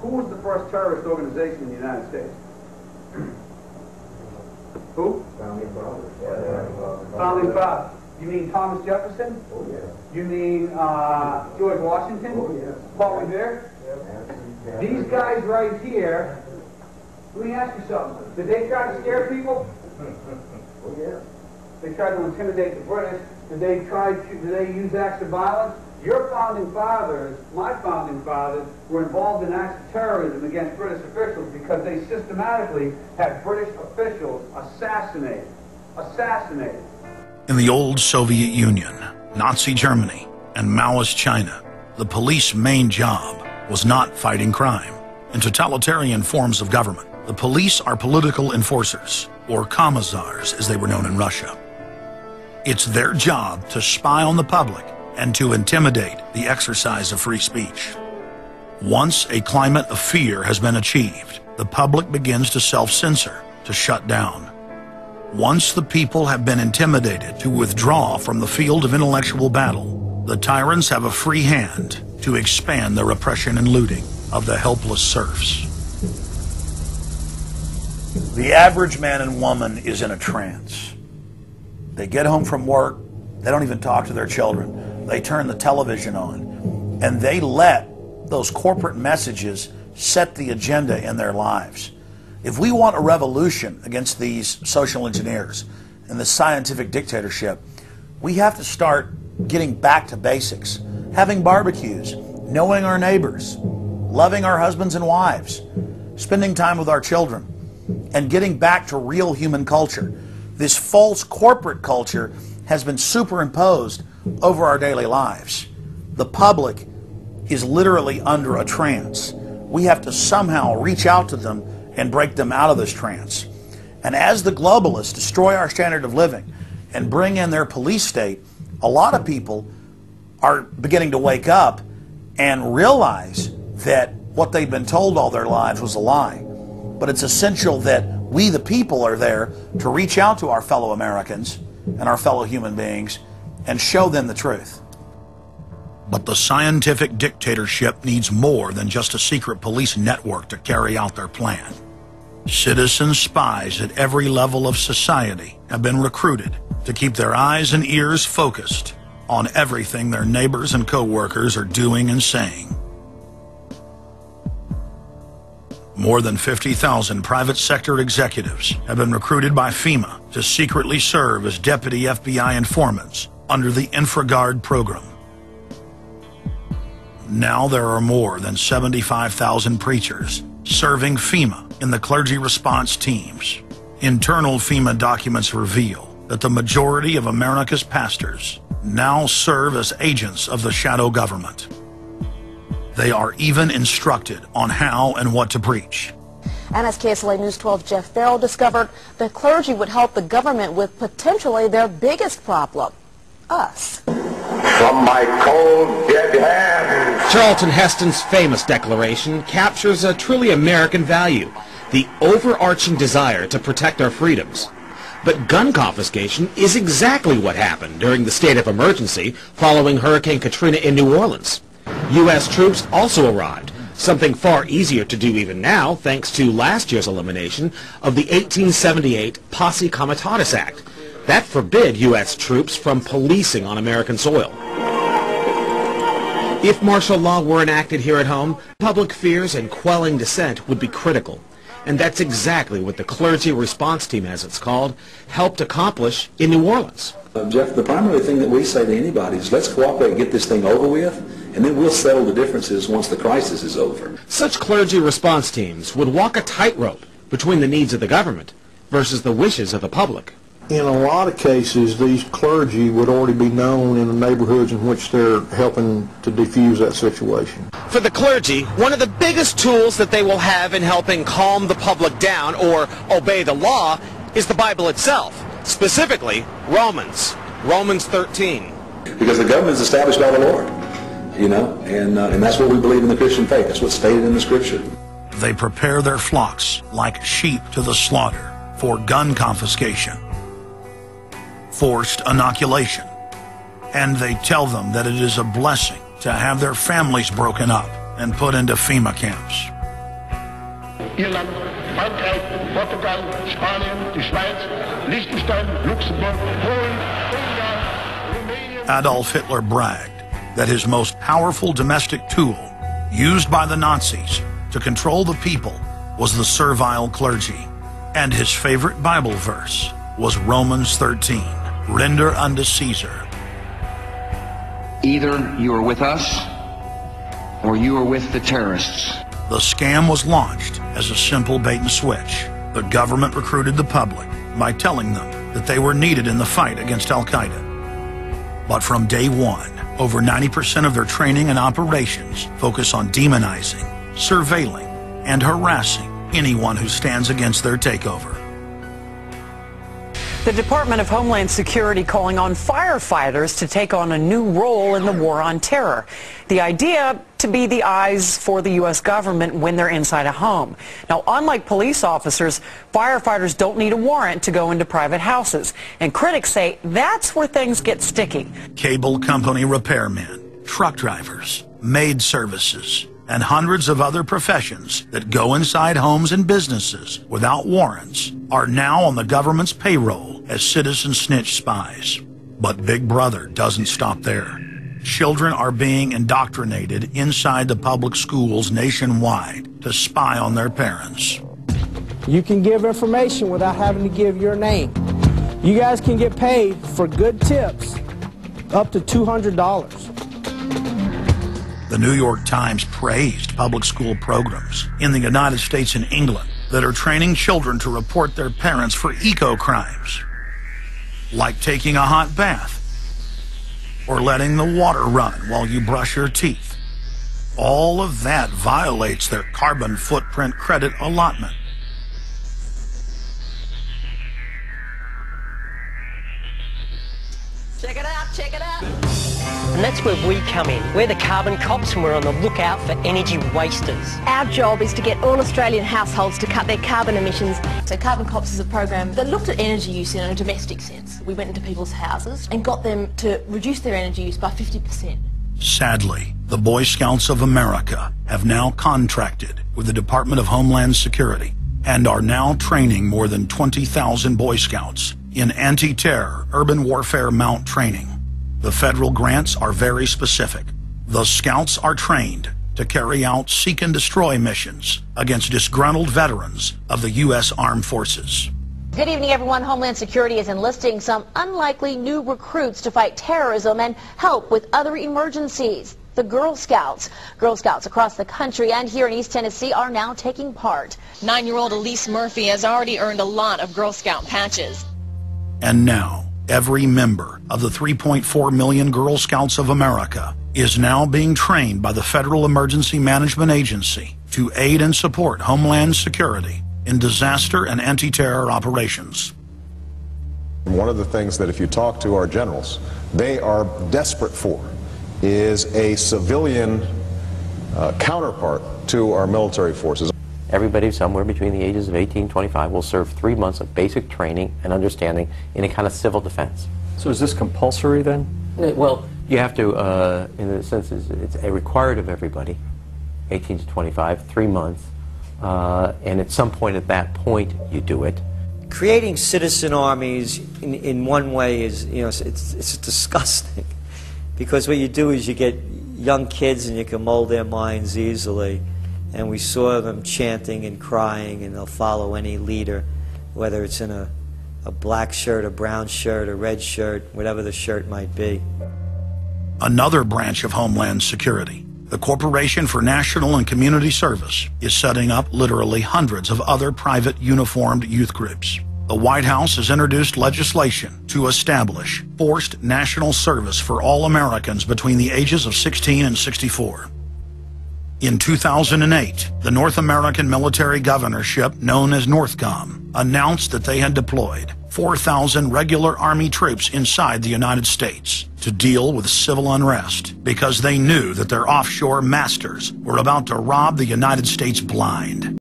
Who was the first terrorist organization in the United States? Who? Founding Fathers. Founding Fathers. You mean Thomas Jefferson? Oh, yeah. You mean George Washington? Oh, yeah. Paul Revere? Yeah. These guys right here, let me ask you something. Did they try to scare people? Oh, yeah. They tried to intimidate the British. Did they use acts of violence? Your founding fathers, my founding fathers, were involved in acts of terrorism against British officials because they systematically had British officials assassinated. In the old Soviet Union, Nazi Germany, and Maoist China, the police's main job was not fighting crime. In totalitarian forms of government, the police are political enforcers, or commissars as they were known in Russia. It's their job to spy on the public and to intimidate the exercise of free speech. Once a climate of fear has been achieved, the public begins to self-censor, to shut down. Once the people have been intimidated to withdraw from the field of intellectual battle, the tyrants have a free hand to expand their oppression and looting of the helpless serfs. The average man and woman is in a trance. They get home from work, they don't even talk to their children. They turn the television on, and they let those corporate messages set the agenda in their lives. If we want a revolution against these social engineers and the scientific dictatorship, we have to start getting back to basics, having barbecues, knowing our neighbors, loving our husbands and wives, spending time with our children, and getting back to real human culture. This false corporate culture has been superimposed over our daily lives. The public is literally under a trance. We have to somehow reach out to them and break them out of this trance. And as the globalists destroy our standard of living and bring in their police state, a lot of people are beginning to wake up and realize that what they've been told all their lives was a lie. But it's essential that we, the people, are there to reach out to our fellow Americans and our fellow human beings and show them the truth. But the scientific dictatorship needs more than just a secret police network to carry out their plan. Citizen spies at every level of society have been recruited to keep their eyes and ears focused on everything their neighbors and co-workers are doing and saying. More than 50,000 private sector executives have been recruited by FEMA to secretly serve as deputy FBI informants under the InfraGard program. Now there are more than 75,000 preachers serving FEMA in the clergy response teams. Internal FEMA documents reveal that the majority of America's pastors now serve as agents of the shadow government. They are even instructed on how and what to preach. And as KSLA News 12 Jeff Farrell discovered, the clergy would help the government with potentially their biggest problem, us. From my cold, dead hands. Charlton Heston's famous declaration captures a truly American value, the overarching desire to protect our freedoms. But gun confiscation is exactly what happened during the state of emergency following Hurricane Katrina in New Orleans. U.S. troops also arrived, something far easier to do even now thanks to last year's elimination of the 1878 Posse Comitatus Act. That forbid U.S. troops from policing on American soil. If martial law were enacted here at home, public fears and quelling dissent would be critical. And that's exactly what the Clergy Response Team, as it's called, helped accomplish in New Orleans. Jeff, the primary thing that we say to anybody is let's cooperate and get this thing over with, and then we'll settle the differences once the crisis is over. Such clergy response teams would walk a tightrope between the needs of the government versus the wishes of the public. In a lot of cases, these clergy would already be known in the neighborhoods in which they're helping to defuse that situation. For the clergy, one of the biggest tools that they will have in helping calm the public down or obey the law is the Bible itself, specifically Romans 13. Because the government is established by the Lord, and that's what we believe in the Christian faith. That's what's stated in the Scripture. They prepare their flocks like sheep to the slaughter for gun confiscation, forced inoculation, and they tell them that it is a blessing to have their families broken up and put into FEMA camps. Irland, Frankreich, Portugal, Spanien, die Schweiz, Liechtenstein, Luxemburg, Polen, Ungarn, Romania. Adolf Hitler bragged that his most powerful domestic tool, used by the Nazis to control the people, was the servile clergy. And his favorite Bible verse was Romans 13, render unto Caesar. Either you are with us or you are with the terrorists. The scam was launched as a simple bait and switch. The government recruited the public by telling them that they were needed in the fight against Al-Qaeda. But from day one, over 90% of their training and operations focus on demonizing, surveilling, and harassing anyone who stands against their takeover. The Department of Homeland Security calling on firefighters to take on a new role in the war on terror. The idea to be the eyes for the U.S. government when they're inside a home. Now, unlike police officers, firefighters don't need a warrant to go into private houses. And critics say that's where things get sticky. Cable company repairmen, truck drivers, maid services, and hundreds of other professions that go inside homes and businesses without warrants are now on the government's payroll as citizen snitch spies. But Big Brother doesn't stop there. Children are being indoctrinated inside the public schools nationwide to spy on their parents. You can give information without having to give your name. You guys can get paid for good tips up to $200. The New York Times praised public school programs in the United States and England that are training children to report their parents for eco-crimes, like taking a hot bath or letting the water run while you brush your teeth. All of that violates their carbon footprint credit allotment. Check it out, check it out. And that's where we come in. We're the carbon cops and we're on the lookout for energy wasters. Our job is to get all Australian households to cut their carbon emissions. So Carbon Cops is a program that looked at energy use in a domestic sense. We went into people's houses and got them to reduce their energy use by 50%. Sadly, the Boy Scouts of America have now contracted with the Department of Homeland Security and are now training more than 20,000 Boy Scouts in anti-terror urban warfare mount training. The federal grants are very specific. The Scouts are trained to carry out seek and destroy missions against disgruntled veterans of the U.S. Armed Forces. Good evening, everyone. Homeland Security is enlisting some unlikely new recruits to fight terrorism and help with other emergencies. The Girl Scouts. Girl Scouts across the country and here in East Tennessee are now taking part. 9-year-old Elise Murphy has already earned a lot of Girl Scout patches. And now, every member of the 3.4 million Girl Scouts of America is now being trained by the Federal Emergency Management Agency to aid and support Homeland Security in disaster and anti-terror operations. One of the things that if you talk to our generals, they are desperate for is a civilian counterpart to our military forces. Everybody somewhere between the ages of 18 and 25 will serve 3 months of basic training and understanding in a kind of civil defense. So is this compulsory then? Well, you have to, in a sense, it's required of everybody, 18 to 25, 3 months, and at some point at that point you do it. Creating citizen armies in one way is, you know, it's disgusting, because what you do is you get young kids and you can mold their minds easily. And we saw them chanting and crying, and they'll follow any leader, whether it's in a black shirt, a brown shirt, a red shirt, whatever the shirt might be. Another branch of Homeland Security, the Corporation for National and Community Service, is setting up literally hundreds of other private uniformed youth groups. The White House has introduced legislation to establish forced national service for all Americans between the ages of 16 and 64. In 2008, the North American Military Governorship, known as NORTHCOM, announced that they had deployed 4,000 regular Army troops inside the United States to deal with civil unrest because they knew that their offshore masters were about to rob the United States blind.